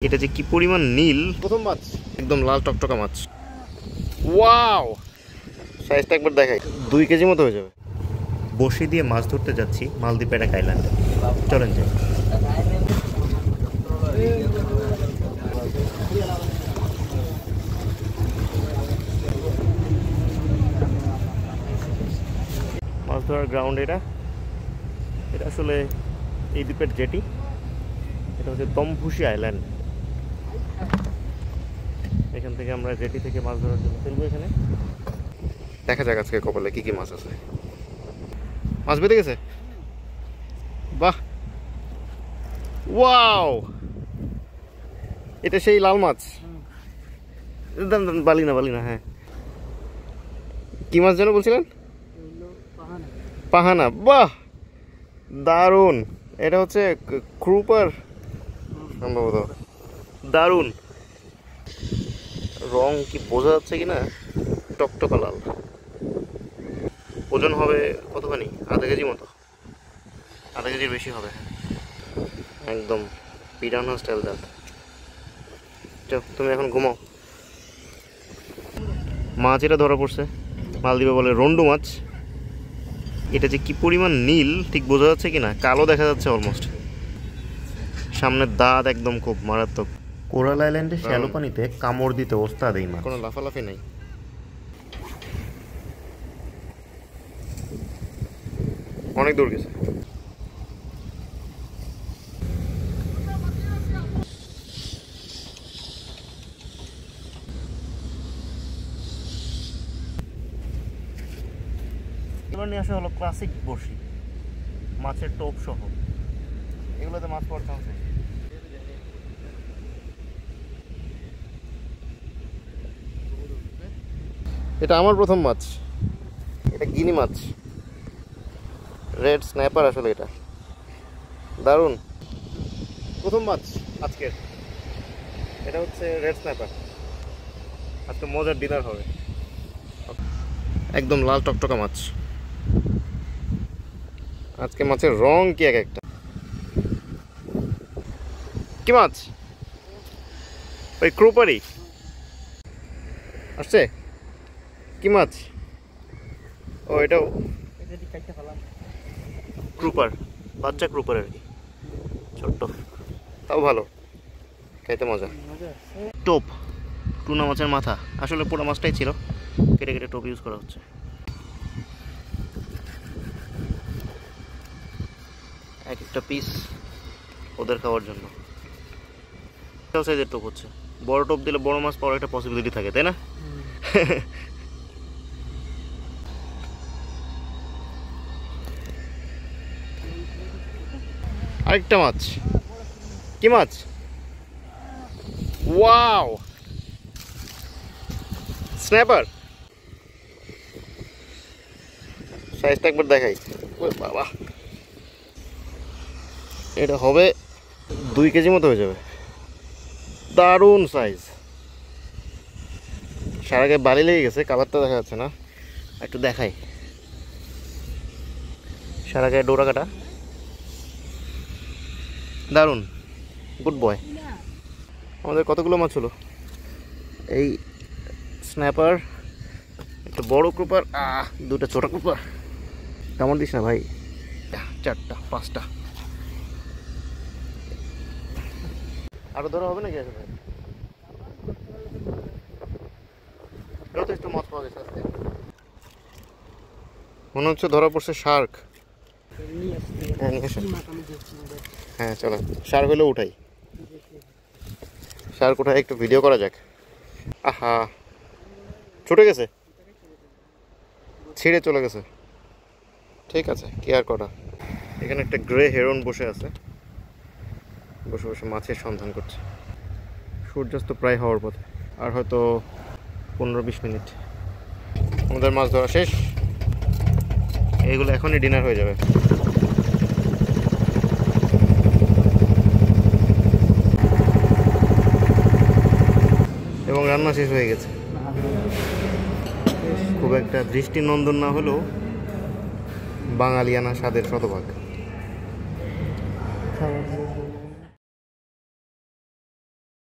এটা যে কি পরিমাণ নীল, প্রথম মাছ একদম লাল টকটকা মাছ। ওয়াও, সাইজটা একবার দেখাই, 2 কেজি মতো হয়ে যাবে। বসি দিয়ে মাছ ধরতে যাচ্ছি মালদ্বীপ প্যারাক আইল্যান্ডে, চলেন যাই। মাছ ধরার গ্রাউন্ড এটা আসলে এই দ্বীপের জেটি। এটা হচ্ছে তমফুসি আইল্যান্ড। এখান থেকে আমরা জেটি থেকে মাছ ধরার জন্য ফেলবো। এখানে দেখা যাক আজকে কপালে কি কি মাছ আছে। মাছ বেঁধে গেছে, বাহ, ওয়াও, এটা সেই লাল মাছ। বালিনা, হ্যাঁ। কি মাছ যেন বলছিলেন? পাহানা, বাহ, দারুণ। এটা হচ্ছে ক্রুপার সম্ভবত, দারুণ। রং কি বোঝা যাচ্ছে কিনা, টকটকা লাল। ওজন হবে কতখানি, আধা কেজি মতো, আধা কেজির বেশি হবে। একদম পিরানহা স্টাইল জাত। তুমি এখন ঘুমাও। মাছ এটা ধরা পড়ছে, মালদ্বীপে বলে রন্ডু মাছ। এটা যে কি পরিমাণ নীল ঠিক বোঝা যাচ্ছে কিনা, কালো দেখা যাচ্ছে অলমোস্ট। সামনের দাঁত একদম খুব মারাত্মক। কোরাল আইল্যান্ডে শ্যালো পানিতে কামড় দিতে ওস্তাদ এই মাছ, কোনো লাফালাফি নেই। অনেক দূর গেছে। এবার নিয়ে আসা হলো ক্লাসিক বড়শি, মাছের টোপ সহ। এগুলোতে মাছ পড়ার চান্স নেই। এটা আমার প্রথম মাছ, এটা গিনি মাছ, রেড স্ন্যাপার। আসলে এটা দারুণ, প্রথম মাছ আজকের। এটা হচ্ছে রেড স্ন্যাপার। আজকে মজার ডিনার হবে। একদম লাল টকটকা মাছ। আজকে মাছের রং কি এক একটা। কি মাছ? ওই ক্রুপারই আসছে। কি মাছ? ও, এটাও ক্রুপার, বাচ্চা ক্রুপার আর কি, ছোট্ট, তাও ভালো, খাইতে মজা। টোপ, টুনা মাছের মাথা। আসলে পুরো মাছটাই ছিল, কেটে কেটে টোপ ইউজ করা হচ্ছে। এক একটা পিস ওদের খাওয়ার জন্য। সাইজের টোপ হচ্ছে, বড় টোপ দিলে বড় মাছ পাওয়ার একটা পসিবিলিটি থাকে, তাই না? আরেকটা মাছ। কি মাছ? Wow, snapper. সাইজটা একবার দেখাই। বাবা, এটা হবে 2 কেজি মতো হয়ে যাবে। দারুণ সাইজ। সারা গায়ে বালি লেগে গেছে, কালারটা দেখা যাচ্ছে না, একটু দেখাই। সারা গায়ে ডোরা কাটা, দারুণ, গুড বয়। আমাদের কতগুলো মাছ হলো? এই স্ন্যাপার, একটা বড় ক্রুপার, 2টা ছোট ক্রুপার। কেমন দিস না ভাই, 4টা 5টা। আরো ধরা হবে নাকি? আসলে যথেষ্ট মাছ পাওয়া গেছে আজকে। মনে হচ্ছে ধরা পড়ছে শার্ক। হ্যাঁ চলো, শার্ক হলেও উঠাই। শার্ক উঠাই একটু ভিডিও করা যাক। আহা, ছুটে গেছে, ছিঁড়ে চলে গেছে। ঠিক আছে, কি আর করা। এখানে একটা গ্রে হেরন বসে আছে, বসে বসে মাছের সন্ধান করছে। সূর্যাস্ত প্রায় হওয়ার পথে, আর হয়তো 15-20 মিনিট আমাদের মাছ ধরা শেষ। এইগুলো এখনই ডিনার হয়ে যাবে। এবং রান্না শেষ হয়ে গেছে। খুব একটা দৃষ্টিনন্দন না হলেও বাঙালিয়ানা স্বাদের শতভাগ।